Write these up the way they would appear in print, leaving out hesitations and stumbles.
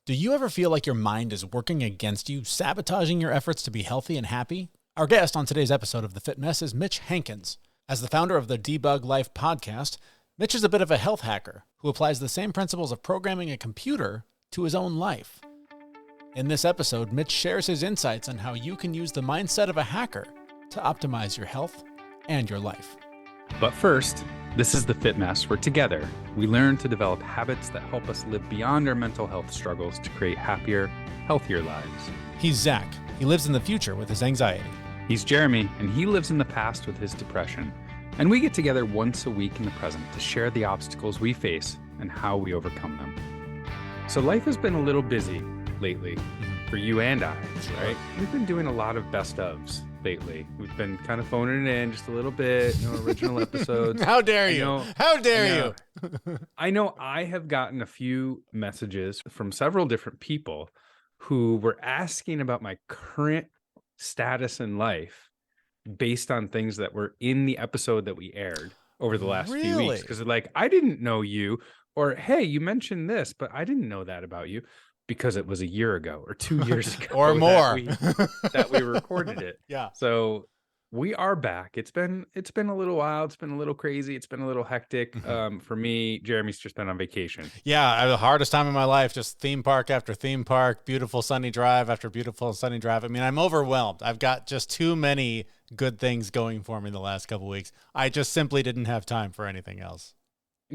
Do you ever feel like your mind is working against you, sabotaging your efforts to be healthy and happy? Our guest on today's episode of The Fit Mess is Mitch Hankins. As the founder of the Debug Life podcast, Mitch is a bit of a health hacker who applies the same principles of programming a computer to his own life. In this episode, Mitch shares his insights on how you can use the mindset of a hacker to optimize your health and your life. But first, this is the Fit Mess, where together we learn to develop habits that help us live beyond our mental health struggles to create happier, healthier lives. He's Zach. He lives in the future with his anxiety. He's Jeremy, and he lives in the past with his depression. And we get together once a week in the present to share the obstacles we face and how we overcome them. So life has been a little busy lately for you and I, right? We've been doing a lot of best ofs lately. We've been kind of phoning it in just a little bit, original episodes. How dare you? How dare you? I know I have gotten a few messages from several different people who were asking about my current status in life based on things that were in the episode that we aired over the last few weeks. Because they're like, I didn't know you, or hey, you mentioned this, but I didn't know that about you. Because it was a year ago or 2 years ago or more that we recorded it. Yeah. So we are back. It's been a little while. It's been a little crazy. It's been a little hectic. For me, Jeremy's just been on vacation. Yeah. I had the hardest time of my life, just theme park after theme park, beautiful sunny drive after beautiful sunny drive. I mean, I'm overwhelmed. I've got just too many good things going for me the last couple of weeks. I just simply didn't have time for anything else.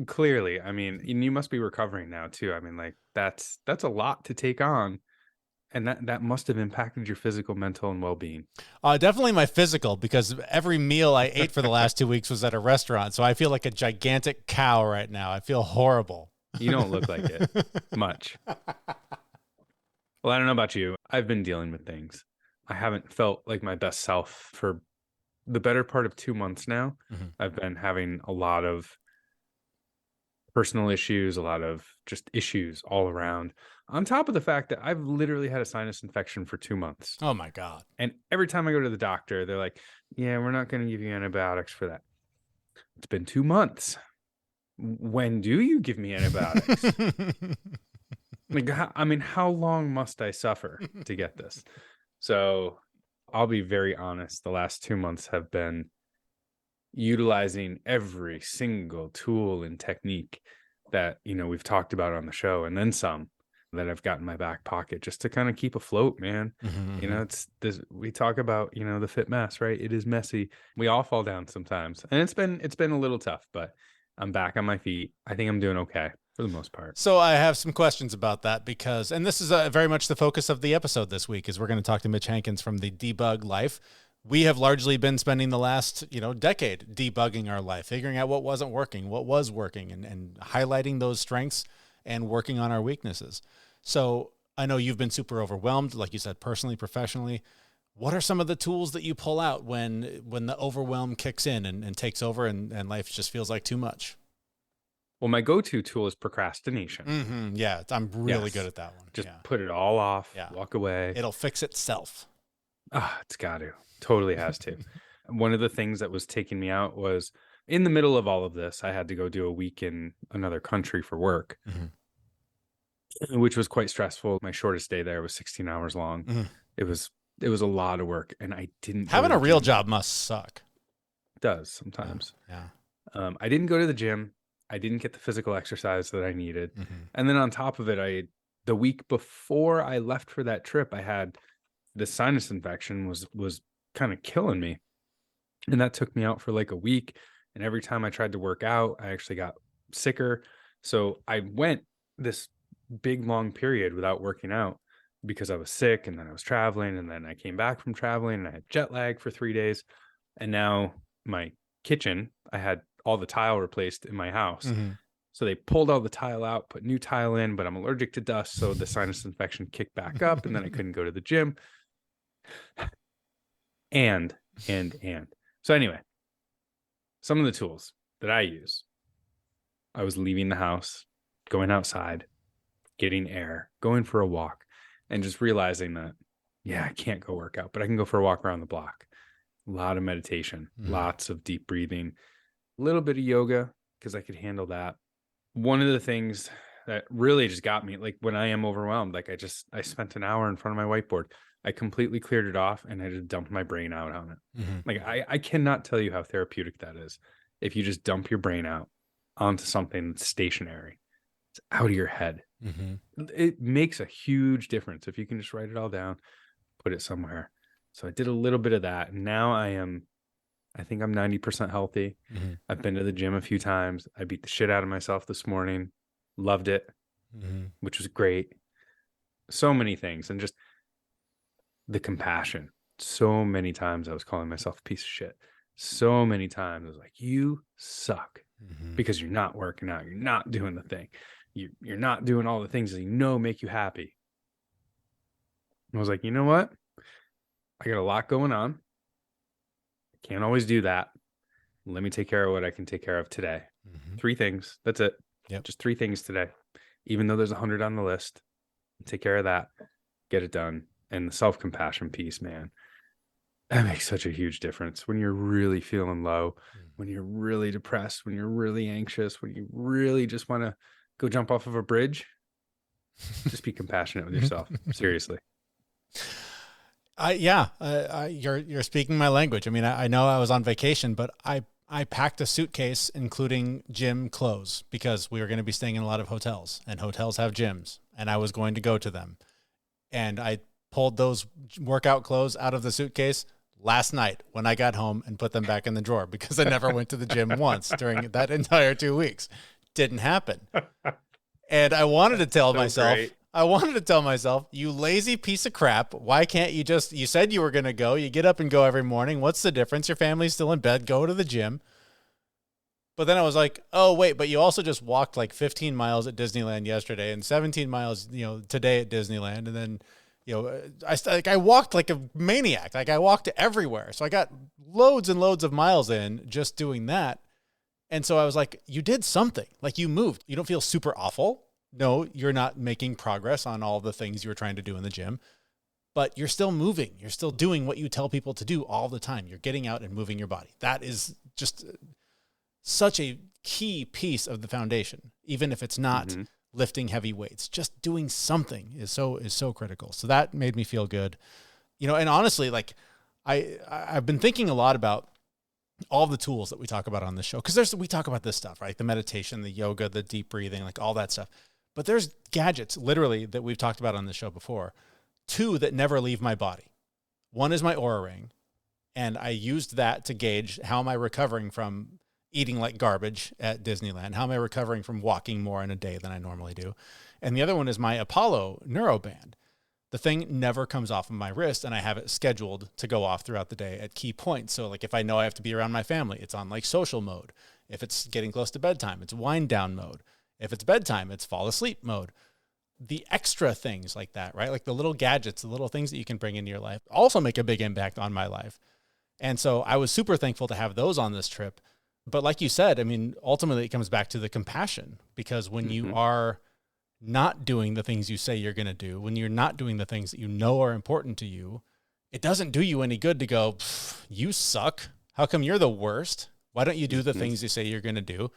Clearly, I mean, and you must be recovering now too. I mean, like that's a lot to take on, and that must have impacted your physical, mental, and well-being. Definitely my physical, because every meal I ate for the last 2 weeks was at a restaurant, so I feel like a gigantic cow right now. I feel horrible. You don't look like it much. Well, I don't know about you. I've been dealing with things. I haven't felt like my best self for the better part of 2 months now. I've been having a lot of personal issues, a lot of just issues all around, on top of the fact that I've literally had a sinus infection for 2 months. Oh my God. And every time I go to the doctor, they're like, yeah, we're not going to give you antibiotics for that. It's been 2 months. When do you give me antibiotics? Like, I mean, how long must I suffer to get this? So I'll be very honest. The last 2 months have been utilizing every single tool and technique that, we've talked about on the show, and then some that I've got in my back pocket just to kind of keep afloat, man. It's this, we talk about, the fit mess, right? It is messy. We all fall down sometimes, and it's been a little tough, but I'm back on my feet. I think I'm doing okay for the most part. So I have some questions about that because, and this is very much the focus of the episode this week, is we're going to talk to Mitch Hankins from the Debug Life. We have largely been spending the last, decade debugging our life, figuring out what wasn't working, what was working, and highlighting those strengths and working on our weaknesses. So I know you've been super overwhelmed, like you said, personally, professionally. What are some of the tools that you pull out when the overwhelm kicks in and takes over and life just feels like too much? Well, my go-to tool is procrastination. Yeah, I'm really good at that one. Just put it all off, walk away. It'll fix itself. It's got to. Totally has to. One of the things that was taking me out was, in the middle of all of this, I had to go do a week in another country for work, which was quite stressful. My shortest day there was 16 hours long. It was a lot of work, and I didn't. Having a real job must suck. It does sometimes. Yeah. I didn't go to the gym. I didn't get the physical exercise that I needed. And then on top of it, the week before I left for that trip, I had the sinus infection was kind of killing me. And that took me out for like a week. And every time I tried to work out, I actually got sicker. So I went this big, long period without working out because I was sick, and then I was traveling, and then I came back from traveling, and I had jet lag for 3 days. And now my kitchen, I had all the tile replaced in my house. So they pulled all the tile out, put new tile in, but I'm allergic to dust. So the sinus infection kicked back up, and then I couldn't go to the gym. And. So anyway, some of the tools that I use, I was leaving the house, going outside, getting air, going for a walk, and just realizing that, I can't go work out, but I can go for a walk around the block. A lot of meditation, lots of deep breathing, a little bit of yoga, because I could handle that. One of the things that really just got me. Like when I am overwhelmed, like I spent an hour in front of my whiteboard. I completely cleared it off and I just dumped my brain out on it. Mm-hmm. Like I cannot tell you how therapeutic that is. If you just dump your brain out onto something that's stationary, it's out of your head. Mm-hmm. It makes a huge difference if you can just write it all down, put it somewhere. So I did a little bit of that. And now I think I'm 90% healthy. Mm-hmm. I've been to the gym a few times. I beat the shit out of myself this morning. Loved it, Mm-hmm. which was great. So many things. And just the compassion. So many times I was calling myself a piece of shit. So many times I was like, you suck Mm-hmm. because you're not working out. You're not doing the thing. You're not doing all the things that make you happy. And I was like, you know what? I got a lot going on. Can't always do that. Let me take care of what I can take care of today. Mm-hmm. 3 things. That's it. Yep. Just 3 things today. Even though there's 100 on the list, take care of that. Get it done. And the self-compassion piece, man, that makes such a huge difference when you're really feeling low, when you're really depressed, when you're really anxious, when you really just want to go jump off of a bridge. Just be compassionate with yourself. Seriously. You're speaking my language. I mean, I know I was on vacation, but I packed a suitcase including gym clothes because we were going to be staying in a lot of hotels, and hotels have gyms, and I was going to go to them. And I pulled those workout clothes out of the suitcase last night when I got home and put them back in the drawer because I never went to the gym once during that entire 2 weeks. Didn't happen. And I wanted to tell myself, you lazy piece of crap. Why can't you you said you were going to go, you get up and go every morning. What's the difference? Your family's still in bed. Go to the gym. But then I was like, oh, wait, but you also just walked like 15 miles at Disneyland yesterday and 17 miles, today at Disneyland. And then, I walked like a maniac. Like I walked everywhere. So I got loads and loads of miles in just doing that. And so I was like, you did something. Like you moved. You don't feel super awful. No, you're not making progress on all the things you were trying to do in the gym, but you're still moving. You're still doing what you tell people to do all the time. You're getting out and moving your body. That is just such a key piece of the foundation, even if it's not lifting heavy weights. Just doing something is so critical. So that made me feel good. And honestly, like I've been thinking a lot about all the tools that we talk about on this show, because we talk about this stuff, right? The meditation, the yoga, the deep breathing, like all that stuff. But there's gadgets literally that we've talked about on this show before, 2 that never leave my body. One is my Oura Ring, and I used that to gauge how am I recovering from eating like garbage at Disneyland? How am I recovering from walking more in a day than I normally do? And the other one is my Apollo Neuroband. The thing never comes off of my wrist, and I have it scheduled to go off throughout the day at key points. So like if I know I have to be around my family, it's on like social mode. If it's getting close to bedtime, it's wind down mode. If it's bedtime, it's fall asleep mode. The extra things like that, right? Like the little gadgets, the little things that you can bring into your life also make a big impact on my life. And so I was super thankful to have those on this trip. But like you said, I mean, ultimately it comes back to the compassion, because when you are not doing the things you say you're going to do, when you're not doing the things that you know are important to you, it doesn't do you any good to go, you suck. How come you're the worst? Why don't you do the things you say you're going to do?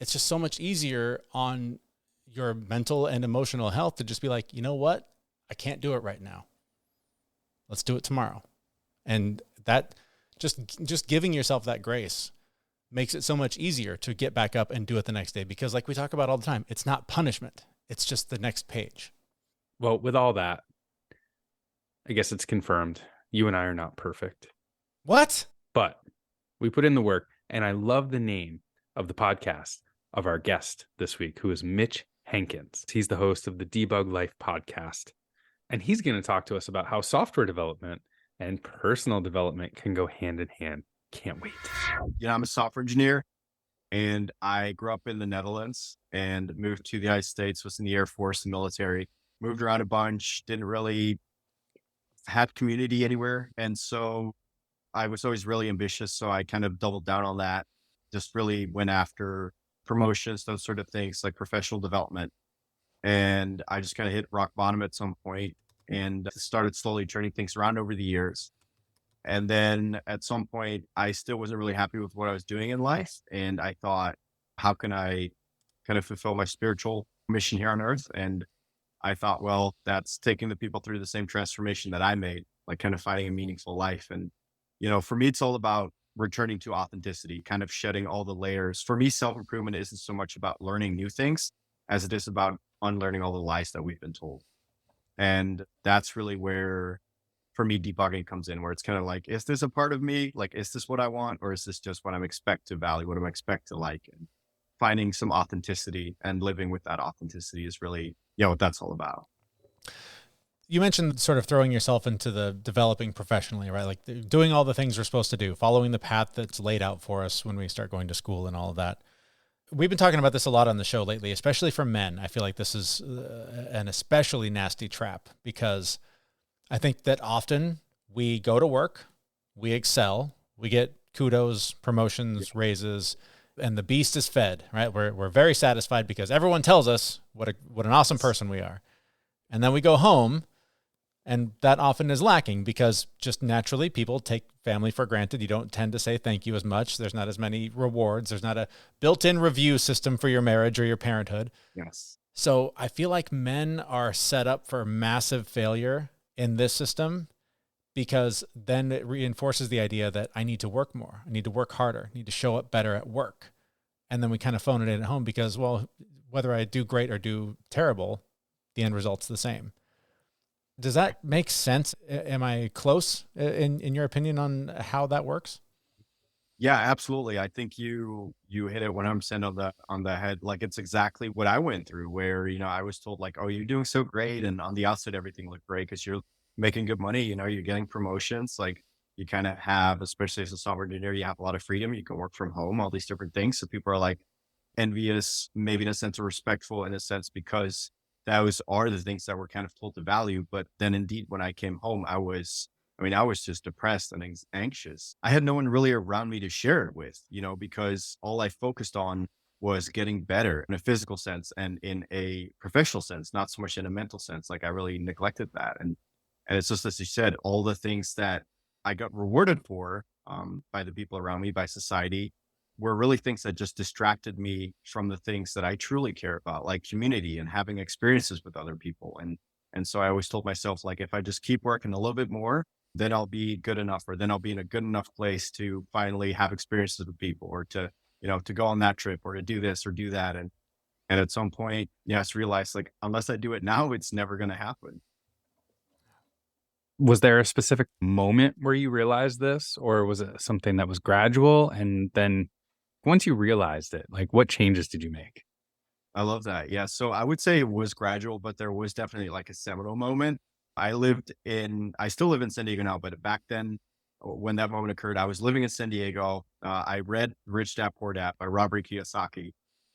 It's just so much easier on your mental and emotional health to just be like, you know what? I can't do it right now. Let's do it tomorrow. And that just giving yourself that grace makes it so much easier to get back up and do it the next day. Because like we talk about all the time, it's not punishment. It's just the next page. Well, with all that, I guess it's confirmed. You and I are not perfect. What? But we put in the work, and I love the name of the podcast of our guest this week, who is Mitch Hankins. He's the host of the Debug Life podcast, and he's going to talk to us about how software development and personal development can go hand in hand. Can't wait. I'm a software engineer, and I grew up in the Netherlands and moved to the United States, was in the Air Force and military, moved around a bunch, didn't really have community anywhere. And so I was always really ambitious. So I kind of doubled down on that, just really went after promotions, those sort of things like professional development. And I just kind of hit rock bottom at some point and started slowly turning things around over the years. And then at some point, I still wasn't really happy with what I was doing in life. And I thought, how can I kind of fulfill my spiritual mission here on Earth. And I thought, well, that's taking the people through the same transformation that I made, like kind of finding a meaningful life. And, for me, it's all about returning to authenticity, kind of shedding all the layers. For me, self improvement isn't so much about learning new things as it is about unlearning all the lies that we've been told. And that's really where, for me, debugging comes in, where it's kind of like, is this a part of me? Like, is this what I want? Or is this just what I'm expect to value, what I'm expect to like? And finding some authenticity and living with that authenticity is really, what that's all about. You mentioned sort of throwing yourself into the developing professionally, right? Like doing all the things we're supposed to do, following the path that's laid out for us when we start going to school and all of that. We've been talking about this a lot on the show lately, especially for men. I feel like this is an especially nasty trap because I think that often we go to work, we excel, we get kudos, promotions, raises, and the beast is fed, right? We're very satisfied because everyone tells us what an awesome person we are. And then we go home, and that often is lacking because just naturally people take family for granted. You don't tend to say thank you as much. There's not as many rewards. There's not a built-in review system for your marriage or your parenthood. Yes. So I feel like men are set up for massive failure in this system because then it reinforces the idea that I need to work more. I need to work harder. I need to show up better at work. And then we kind of phone it in at home because, well, whether I do great or do terrible, the end result's the same. Does that make sense? Am I close in your opinion on how that works? Yeah, absolutely. I think you hit it 100% on the head. Like it's exactly what I went through where, I was told like, oh, you're doing so great. And on the outside, everything looked great because you're making good money, you're getting promotions. Like you kind of have, especially as a software engineer, you have a lot of freedom. You can work from home, all these different things. So people are like envious, maybe in a sense, or respectful in a sense, because those are the things that we're kind of told to value. But then indeed, when I came home, I was just depressed and anxious. I had no one really around me to share it with, because all I focused on was getting better in a physical sense and in a professional sense, not so much in a mental sense. Like I really neglected that. And it's just, as you said, all the things that I got rewarded for by the people around me, by society, were really things that just distracted me from the things that I truly care about, like community and having experiences with other people. And so I always told myself, like, if I just keep working a little bit more, then I'll be good enough, or then I'll be in a good enough place to finally have experiences with people, or to, to go on that trip, or to do this or do that. And at some point, yes, realize like, unless I do it now, it's never going to happen. Was there a specific moment where you realized this, or was it something that was gradual? And then once you realized it, like what changes did you make? I love that. Yeah. So I would say it was gradual, but there was definitely like a seminal moment. I still live in San Diego now, but back then when that moment occurred, I was living in San Diego. I read Rich Dad Poor Dad by Robert Kiyosaki.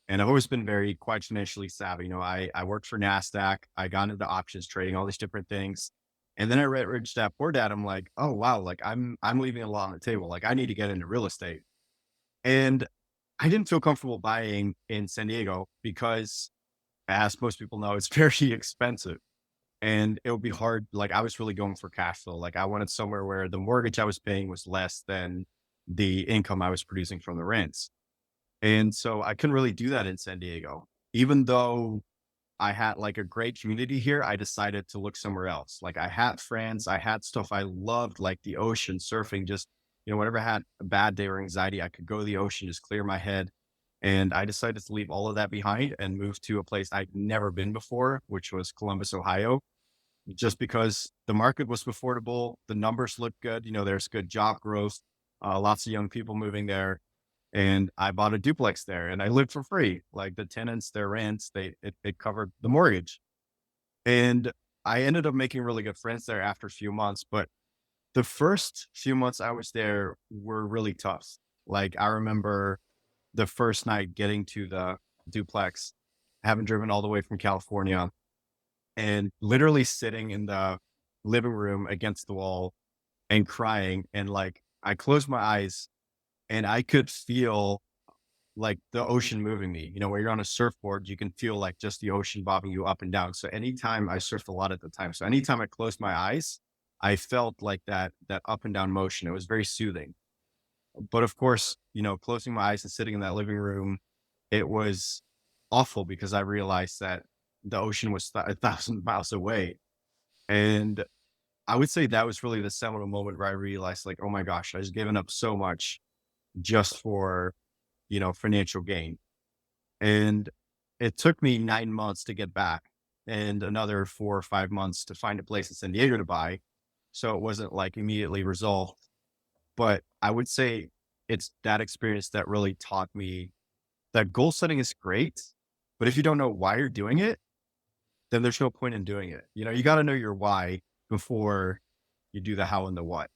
And I've always been very quite financially savvy. I worked for NASDAQ. I got into options trading, all these different things. And then I read Rich Dad Poor Dad. I'm like, oh, wow. Like I'm leaving a lot on the table. Like I need to get into real estate. And I didn't feel comfortable buying in San Diego because, as most people know, it's very expensive and it would be hard. Like I was really going for cash flow. Like I wanted somewhere where the mortgage I was paying was less than the income I was producing from the rents. And so I couldn't really do that in San Diego. Even though I had like a great community here, I decided to look somewhere else. Like I had friends, I had stuff I loved, like the ocean, surfing, just, whenever I had a bad day or anxiety, I could go to the ocean, just clear my head. And I decided to leave all of that behind and move to a place I'd never been before, which was Columbus, Ohio, just because the market was affordable. The numbers looked good. There's good job growth, lots of young people moving there. And I bought a duplex there and I lived for free. Like the tenants, their rents, it covered the mortgage. And I ended up making really good friends there after a few months. But the first few months I was there were really tough. Like I remember the first night getting to the duplex, having driven all the way from California and literally sitting in the living room against the wall and crying. And like, I closed my eyes and I could feel like the ocean moving me, where you're on a surfboard, you can feel like just the ocean bobbing you up and down. So anytime I surfed a lot at the time. So anytime I closed my eyes, I felt like that up and down motion. It was very soothing. But of course, closing my eyes and sitting in that living room, it was awful because I realized that the ocean was 1,000 miles away. And I would say that was really the seminal moment where I realized, like, oh my gosh, I was giving up so much just for, financial gain. And it took me 9 months to get back and another 4 or 5 months to find a place in San Diego to buy. So it wasn't like immediately resolved. But I would say it's that experience that really taught me that goal setting is great. But if you don't know why you're doing it, then there's no point in doing it. You got to know your why before you do the how and the what.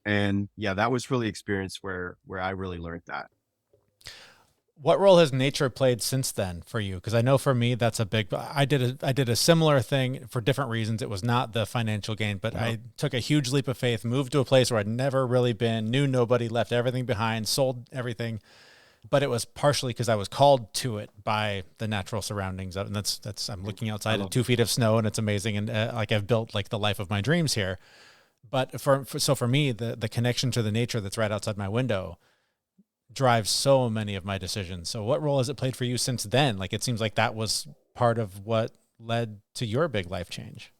And yeah, that was really experience where I really learned that. What role has nature played since then for you? Because I know for me, that's a big, I did a similar thing for different reasons. It was not the financial gain, but I took a huge leap of faith, moved to a place where I'd never really been, knew nobody, left everything behind, sold everything. But it was partially because I was called to it by the natural surroundings. And I'm looking outside at 2 feet of snow and it's amazing. And like I've built like the life of my dreams here. But for me, the connection to the nature that's right outside my window drives so many of my decisions. So what role has it played for you since then? Like, it seems like that was part of what led to your big life change.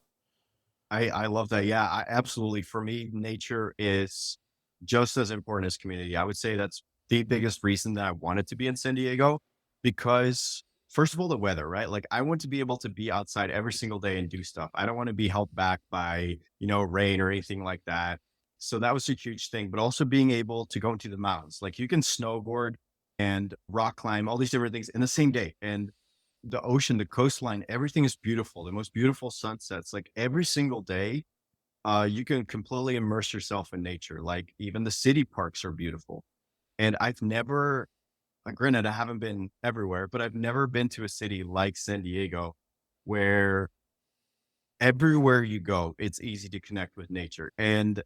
I love that. Yeah, absolutely. For me, nature is just as important as community. I would say that's the biggest reason that I wanted to be in San Diego because first of all, the weather, right? Like I want to be able to be outside every single day and do stuff. I don't want to be held back by, rain or anything like that. So that was a huge thing, but also being able to go into the mountains. Like you can snowboard and rock climb, all these different things in the same day. And the ocean, the coastline, everything is beautiful. The most beautiful sunsets, like every single day, you can completely immerse yourself in nature. Like even the city parks are beautiful. And I've never, granted, I haven't been everywhere, but I've never been to a city like San Diego where everywhere you go, it's easy to connect with nature. And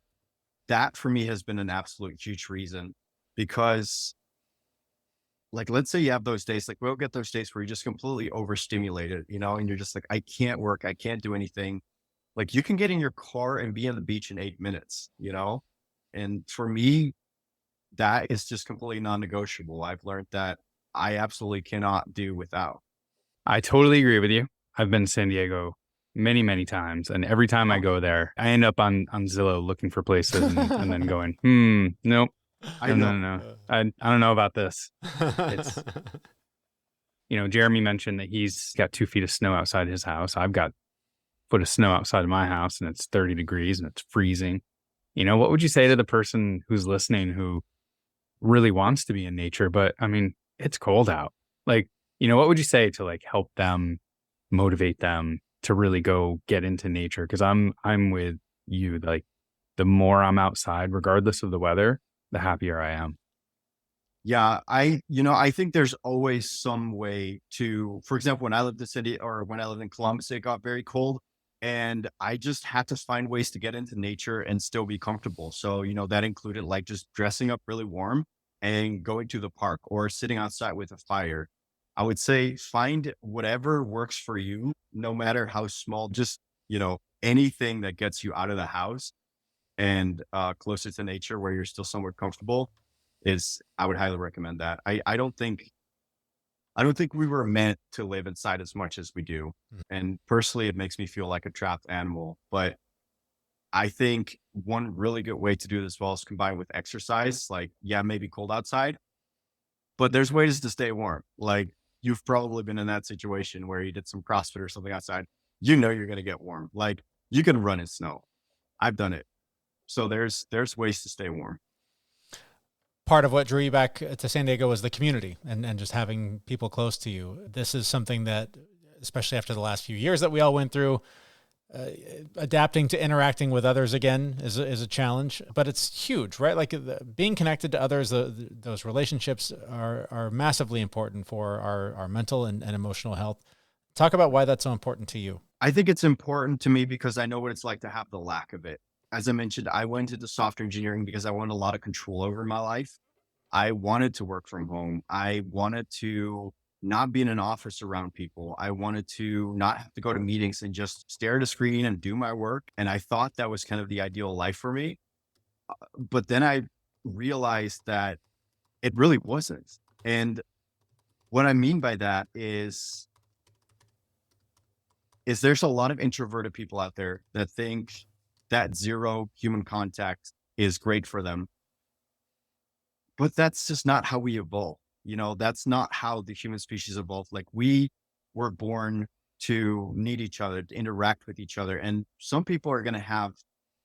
that for me has been an absolute huge reason because like, let's say you have those days, like we'll get those days where you're just completely overstimulated, and you're just like, I can't work. I can't do anything. Like you can get in your car and be on the beach in 8 minutes, and for me, that is just completely non-negotiable. I've learned that I absolutely cannot do without. I totally agree with you. I've been to San Diego many, many times. And every time I go there, I end up on Zillow looking for places and then going, nope. I know. No. I don't know about this. It's, Jeremy mentioned that he's got 2 feet of snow outside his house. I've got a foot of snow outside of my house and it's 30 degrees and it's freezing. What would you say to the person who's listening who really wants to be in nature, but I mean, it's cold out. Like, what would you say to like help them, motivate them to really go get into nature? Cause I'm with you. Like the more I'm outside, regardless of the weather, the happier I am. Yeah. I think there's always some way to, for example, when I lived in the city or when I lived in Columbus, it got very cold and I just had to find ways to get into nature and still be comfortable. So, that included like just dressing up really warm and going to the park or sitting outside with a fire. I would say find whatever works for you, no matter how small, just, anything that gets you out of the house and closer to nature where you're still somewhat comfortable I would highly recommend that. I don't think we were meant to live inside as much as we do. And personally, it makes me feel like a trapped animal. But I think one really good way to do this well is combined with exercise. Like, yeah, maybe cold outside, but there's ways to stay warm. Like you've probably been in that situation where you did some CrossFit or something outside. You're going to get warm. Like you can run in snow. I've done it. So there's ways to stay warm. Part of what drew you back to San Diego was the community and just having people close to you. This is something that, especially after the last few years that we all went through, adapting to interacting with others again is a challenge, but it's huge, right? Like being connected to others, those relationships are massively important for our mental and emotional health. Talk about why that's so important to you. I think it's important to me because I know what it's like to have the lack of it. As I mentioned, I went into software engineering because I wanted a lot of control over my life. I wanted to work from home. I wanted to not be in an office around people. I wanted to not have to go to meetings and just stare at a screen and do my work. And I thought that was kind of the ideal life for me. But then I realized that it really wasn't. And what I mean by that is there's a lot of introverted people out there that think that zero human contact is great for them. But that's just not how we evolve. That's not how the human species evolved. Like, we were born to need each other, to interact with each other. And some people are going to have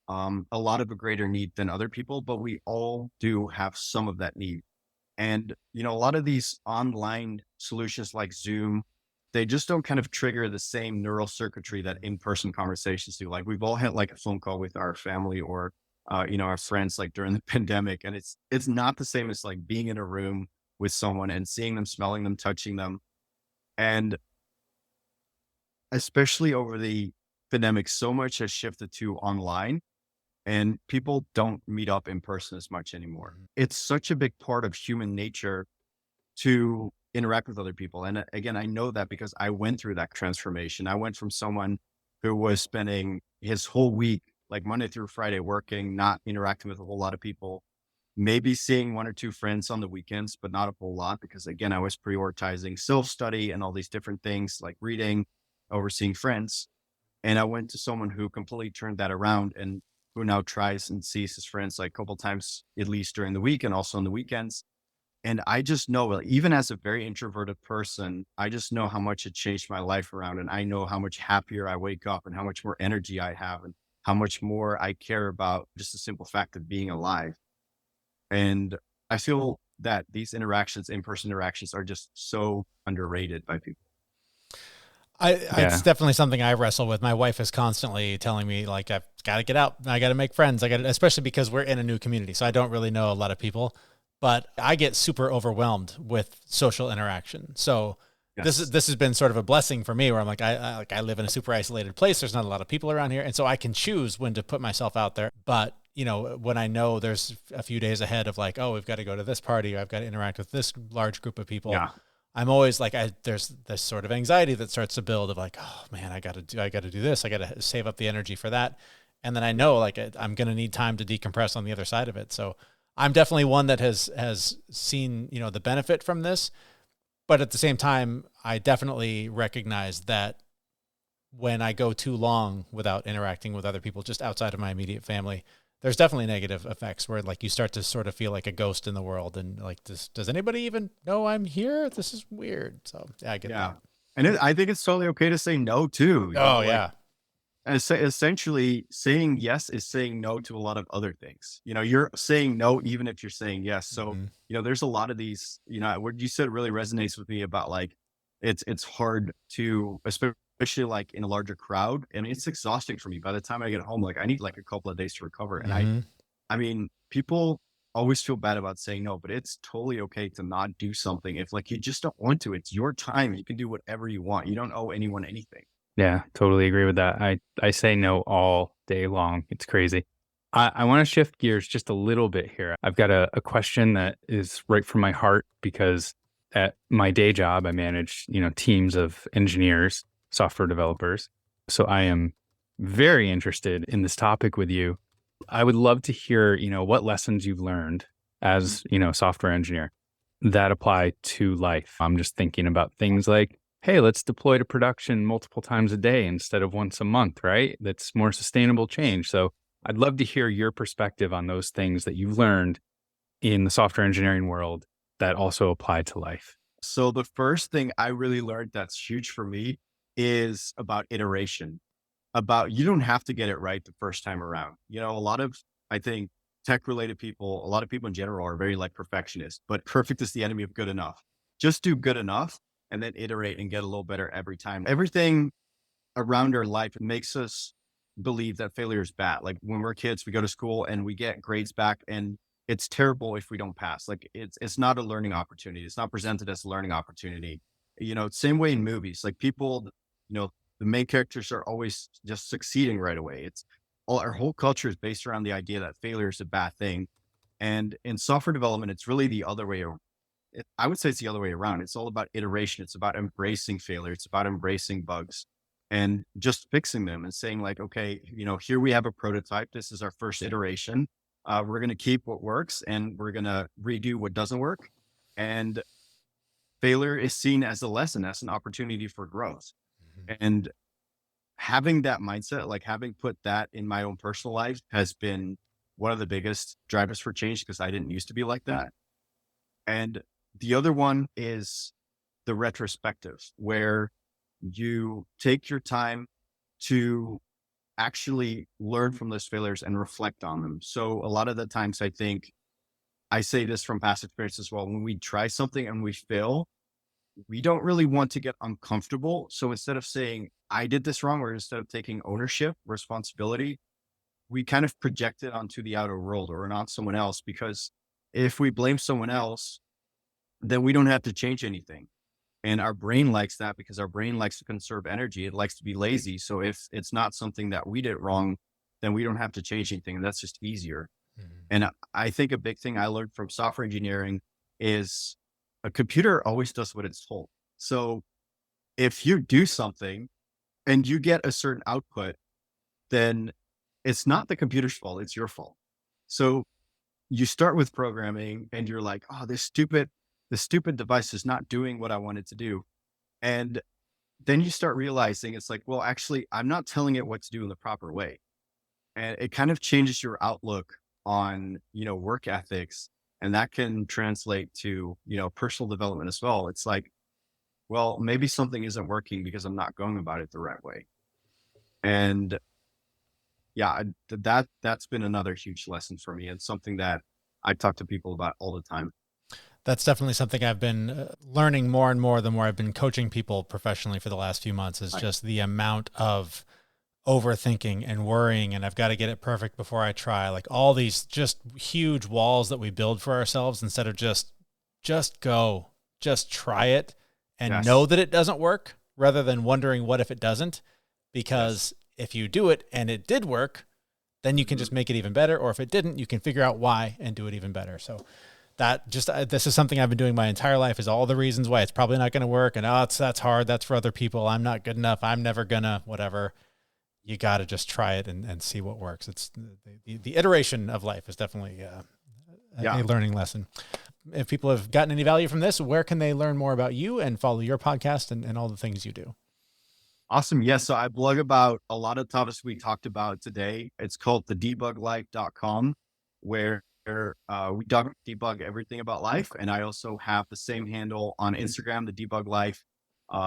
a lot of a greater need than other people, but we all do have some of that need. And, a lot of these online solutions like Zoom, they just don't kind of trigger the same neural circuitry that in-person conversations do. Like, we've all had like a phone call with our family or, our friends, like during the pandemic. And it's not the same as like being in a room with someone and seeing them, smelling them, touching them. And especially over the pandemic, so much has shifted to online and people don't meet up in person as much anymore. It's such a big part of human nature to interact with other people. And again, I know that because I went through that transformation. I went from someone who was spending his whole week, like Monday through Friday, working, not interacting with a whole lot of people, maybe seeing one or two friends on the weekends, but not a whole lot, because again, I was prioritizing self-study and all these different things like reading, overseeing friends. And I went to someone who completely turned that around and who now tries and sees his friends like a couple times, at least during the week and also on the weekends. And I just know, like, even as a very introverted person, I just know how much it changed my life around. And I know how much happier I wake up and how much more energy I have and how much more I care about just the simple fact of being alive. And I feel that these interactions, in-person interactions, are just so underrated by people. It's definitely something I wrestle with. My wife is constantly telling me, like, I've got to get out. I got to make friends. Especially because we're in a new community. So I don't really know a lot of people, but I get super overwhelmed with social interaction. So yes, this has been sort of a blessing for me where I'm like, I live in a super isolated place. There's not a lot of people around here. And so I can choose when to put myself out there. But when I know there's a few days ahead of like, oh, we've got to go to this party, or I've got to interact with this large group of people. Yeah. I'm always like, there's this sort of anxiety that starts to build of like, oh man, I got to do this. I got to save up the energy for that. And then I know like I'm going to need time to decompress on the other side of it. So I'm definitely one that has seen, the benefit from this, but at the same time, I definitely recognize that when I go too long without interacting with other people, just outside of my immediate family, there's definitely negative effects where like you start to sort of feel like a ghost in the world and like, does anybody even know I'm here? This is weird. So yeah, I get that. And I think it's totally okay to say no too. Yeah. And essentially saying yes is saying no to a lot of other things. You're saying no, even if you're saying yes. So, there's a lot of these, what you said really resonates with me about like, it's hard to, especially like in a larger crowd. I mean, it's exhausting for me. By the time I get home, like I need like a couple of days to recover. And I mean, people always feel bad about saying no, but it's totally okay to not do something. If like, you just don't want to, it's your time. You can do whatever you want. You don't owe anyone anything. Yeah, totally agree with that. I say no all day long. It's crazy. I want to shift gears just a little bit here. I've got a question that is right from my heart because at my day job, I manage, teams of engineers, software developers. So I am very interested in this topic with you. I would love to hear, what lessons you've learned as, software engineer that apply to life. I'm just thinking about things like, hey, let's deploy to production multiple times a day instead of once a month, right? That's more sustainable change. So I'd love to hear your perspective on those things that you've learned in the software engineering world that also apply to life. So the first thing I really learned that's huge for me is about iteration, about you don't have to get it right the first time around. A lot of, I think, tech related people, a lot of people in general are very like perfectionists, but perfect is the enemy of good enough. Just do good enough and then iterate and get a little better every time. Everything around our life makes us believe that failure is bad. Like when we're kids, we go to school and we get grades back and it's terrible if we don't pass. Like it's not a learning opportunity. It's not presented as a learning opportunity. Same way in movies, like people, the main characters are always just succeeding right away. Our whole culture is based around the idea that failure is a bad thing. And in software development, it's really the other way around. I would say it's the other way around. It's all about iteration. It's about embracing failure. It's about embracing bugs and just fixing them and saying like, okay, here we have a prototype. This is our first iteration. We're going to keep what works and we're going to redo what doesn't work. And failure is seen as a lesson, as an opportunity for growth. And having that mindset, like having put that in my own personal life, has been one of the biggest drivers for change, because I didn't used to be like that. And the other one is the retrospective, where you take your time to actually learn from those failures and reflect on them. So a lot of the times, I think I say this from past experience as well, when we try something and we fail, we don't really want to get uncomfortable. So instead of saying, I did this wrong, or instead of taking ownership, responsibility, we kind of project it onto the outer world or on someone else. Because if we blame someone else, then we don't have to change anything. And our brain likes that, because our brain likes to conserve energy. It likes to be lazy. So if it's not something that we did wrong, then we don't have to change anything. That's just easier. And I think a big thing I learned from software engineering is a computer always does what it's told. So if you do something and you get a certain output, then it's not the computer's fault, it's your fault. So you start with programming and you're like, oh, this stupid device is not doing what I want it to do. And then you start realizing it's like, well, actually, I'm not telling it what to do in the proper way. And it kind of changes your outlook on, work ethics. And that can translate to, personal development as well. It's like, well, maybe something isn't working because I'm not going about it the right way. And yeah, that's been another huge lesson for me, and something that I talk to people about all the time. That's definitely something I've been learning more and more the more I've been coaching people professionally for the last few months, is just the amount of overthinking and worrying, and I've got to get it perfect before I try. Like all these just huge walls that we build for ourselves, instead of just go, just try it and know that it doesn't work, rather than wondering what if it doesn't, because if you do it and it did work, then you can just make it even better. Or if it didn't, you can figure out why and do it even better. So that just, this is something I've been doing my entire life, is all the reasons why it's probably not going to work. And that's hard. That's for other people. I'm not good enough. I'm never gonna, whatever. You got to just try it and see what works. It's the iteration of life is definitely a learning lesson. If people have gotten any value from this, where can they learn more about you and follow your podcast and all the things you do? Awesome. Yes. So I blog about a lot of topics we talked about today. It's called the debuglife.com, where we debug everything about life. And I also have the same handle on Instagram, the Debug Life.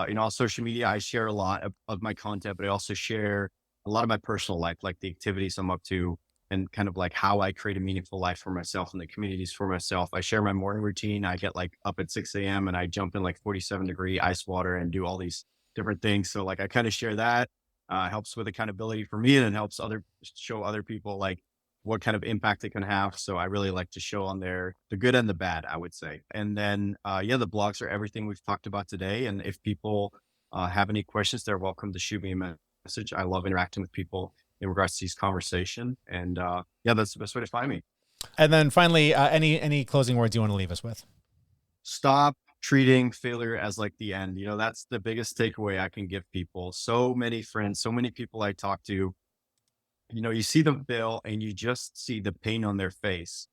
In all social media, I share a lot of my content, but I also share a lot of my personal life, like the activities I'm up to, and kind of like how I create a meaningful life for myself and the communities for myself. I share my morning routine. I get like up at 6 a.m. and I jump in like 47-degree ice water and do all these different things. So like I kind of share that, helps with accountability for me, and it helps show other people like what kind of impact it can have. So I really like to show on there the good and the bad, I would say. And then, the blogs are everything we've talked about today. And if people have any questions, they're welcome to shoot me a message. I love interacting with people in regards to these conversation. And that's the best way to find me. And then finally, any closing words you want to leave us with? Stop treating failure as like the end. That's the biggest takeaway I can give people. So many friends, so many people I talk to, you see them fail and you just see the pain on their face.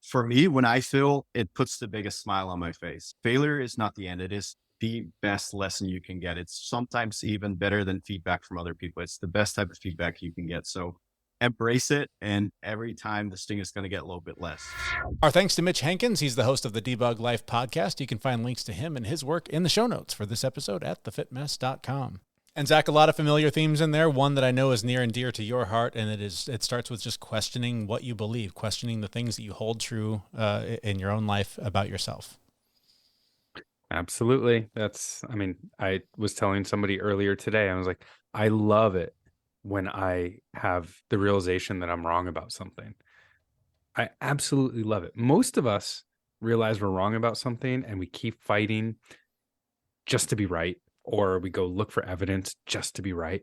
For me, when I fail, it puts the biggest smile on my face. Failure is not the end. It is the best lesson you can get. It's sometimes even better than feedback from other people. It's the best type of feedback you can get. So embrace it. And every time the sting is going to get a little bit less. Our thanks to Mitch Hankins. He's the host of the Debug Life podcast. You can find links to him and his work in the show notes for this episode at thefitmess.com. And Zach, a lot of familiar themes in there. One that I know is near and dear to your heart, and it starts with just questioning what you believe, questioning the things that you hold true in your own life about yourself. Absolutely. I was telling somebody earlier today, I was like, I love it when I have the realization that I'm wrong about something. I absolutely love it. Most of us realize we're wrong about something and we keep fighting just to be right, or we go look for evidence just to be right.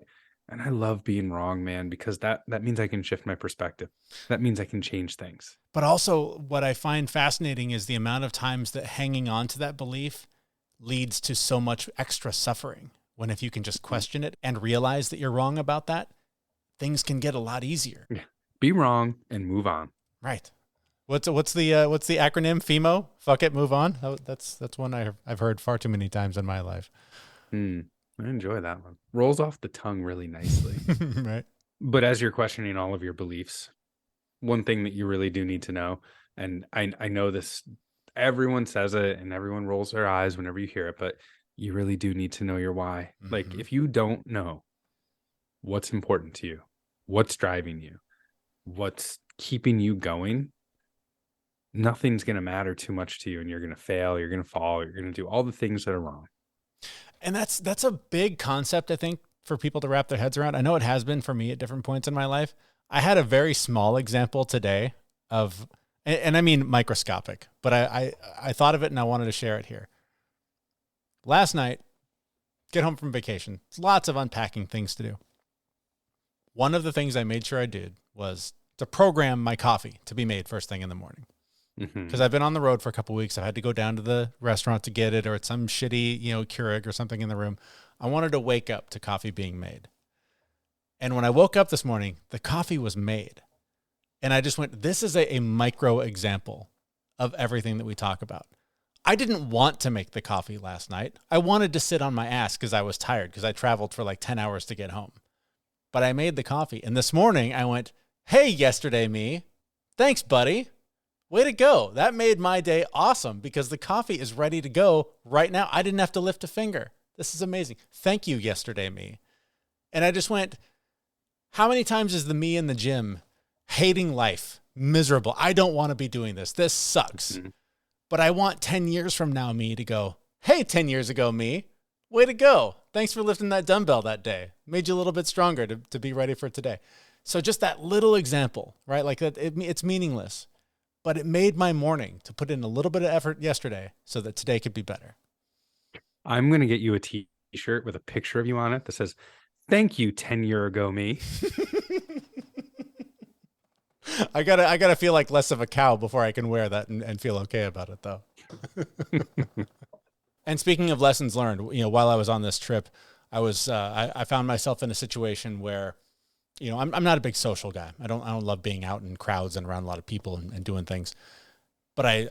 And I love being wrong, man, because that means I can shift my perspective. That means I can change things. But also what I find fascinating is the amount of times that hanging on to that belief leads to so much extra suffering. When if you can just question it and realize that you're wrong about that, things can get a lot easier. Yeah. Be wrong and move on. Right. What's the acronym? FEMO? Fuck it, move on. That's one I've heard far too many times in my life. I enjoy that one. Rolls off the tongue really nicely. Right. But as you're questioning all of your beliefs, one thing that you really do need to know, and I know this, everyone says it and everyone rolls their eyes whenever you hear it, but you really do need to know your why. Like, if you don't know what's important to you, what's driving you, what's keeping you going, nothing's going to matter too much to you, and you're going to fail, you're going to fall, you're going to do all the things that are wrong. And that's a big concept, I think, for people to wrap their heads around. I know it has been for me at different points in my life. I had a very small example today of, and I mean microscopic, but I thought of it and I wanted to share it here. Last night, get home from vacation. Lots of unpacking things to do. One of the things I made sure I did was to program my coffee to be made first thing in the morning. Because I've been on the road for a couple of weeks. I had to go down to the restaurant to get it, or it's some shitty, Keurig or something in the room. I wanted to wake up to coffee being made. And when I woke up this morning, the coffee was made. And I just went, this is a micro example of everything that we talk about. I didn't want to make the coffee last night. I wanted to sit on my ass because I was tired, because I traveled for like 10 hours to get home. But I made the coffee. And this morning I went, hey, yesterday me, thanks, buddy. Way to go. That made my day awesome because the coffee is ready to go right now. I didn't have to lift a finger. This is amazing. Thank you, yesterday me. And I just went, how many times is the me in the gym hating life, miserable? I don't want to be doing this. This sucks. But I want 10 years from now me to go, hey, 10 years ago me, way to go. Thanks for lifting that dumbbell that day. Made you a little bit stronger to be ready for today. So just that little example, right? Like that, it's meaningless. But it made my morning to put in a little bit of effort yesterday so that today could be better. I'm going to get you a t-shirt with a picture of you on it that says, thank you, 10-year ago me. I gotta feel like less of a cow before I can wear that and feel okay about it, though. And speaking of lessons learned, while I was on this trip, I found myself in a situation where, I'm not a big social guy. I don't love being out in crowds and around a lot of people and doing things. But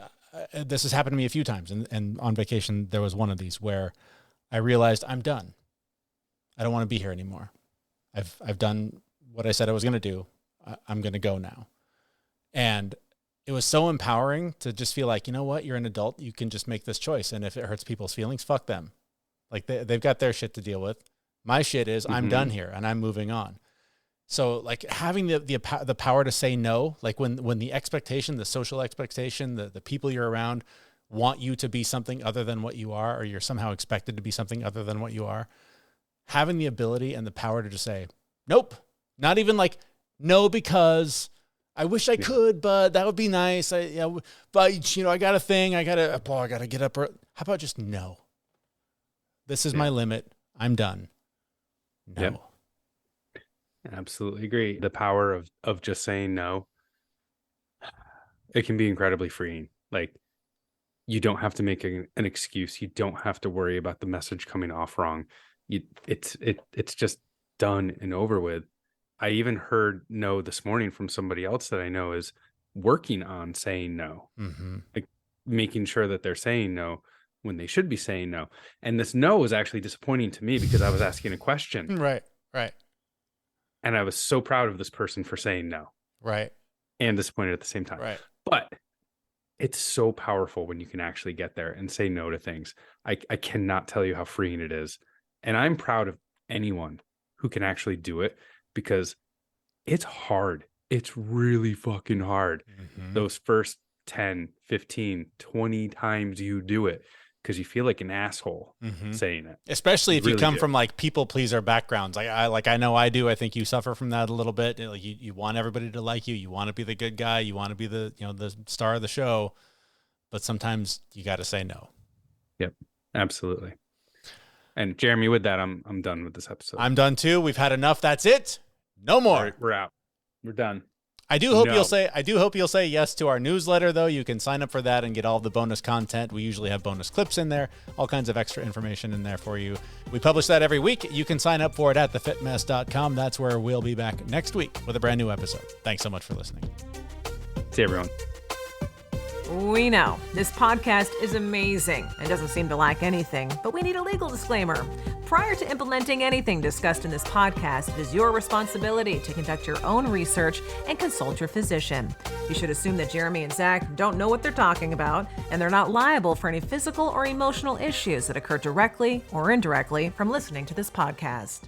this has happened to me a few times. And on vacation, there was one of these where I realized I'm done. I don't want to be here anymore. I've done what I said I was going to do. I'm going to go now. And it was so empowering to just feel like, you know what? You're an adult. You can just make this choice. And if it hurts people's feelings, fuck them. Like they've got their shit to deal with. My shit is I'm done here and I'm moving on. So like having the power to say no, like when the expectation, the social expectation, the people you're around want you to be something other than what you are, or you're somehow expected to be something other than what you are, having the ability and the power to just say, nope, not even like, no, because I wish I could, but that would be nice. But I got a thing. I got to get up. How about just no? This is my limit. I'm done. No. Yep. Absolutely agree. The power of just saying no, it can be incredibly freeing. Like, you don't have to make an excuse. You don't have to worry about the message coming off wrong. It's just done and over with. I even heard no this morning from somebody else that I know is working on saying no, like making sure that they're saying no when they should be saying no. And this no was actually disappointing to me because I was asking a question. Right. And I was so proud of this person for saying no. Right. And disappointed at the same time. Right. But it's so powerful when you can actually get there and say no to things. I cannot tell you how freeing it is. And I'm proud of anyone who can actually do it because it's hard. It's really fucking hard. Those first 10, 15, 20 times you do it because you feel like an asshole saying it. Especially if you come from like people pleaser backgrounds. I know I do. I think you suffer from that a little bit. Like you want everybody to like you. You want to be the good guy. You want to be the star of the show. But sometimes you got to say no. Yep, absolutely. And Jeremy, with that, I'm done with this episode. I'm done too. We've had enough. That's it. No more. All right, we're out. We're done. I do hope you'll say yes to our newsletter, though. You can sign up for that and get all the bonus content. We usually have bonus clips in there, all kinds of extra information in there for you. We publish that every week. You can sign up for it at thefitmess.com. That's where we'll be back next week with a brand new episode. Thanks so much for listening. See you, everyone. We know this podcast is amazing and doesn't seem to lack anything, but we need a legal disclaimer. Prior to implementing anything discussed in this podcast, it is your responsibility to conduct your own research and consult your physician. You should assume that Jeremy and Zach don't know what they're talking about, and they're not liable for any physical or emotional issues that occur directly or indirectly from listening to this podcast.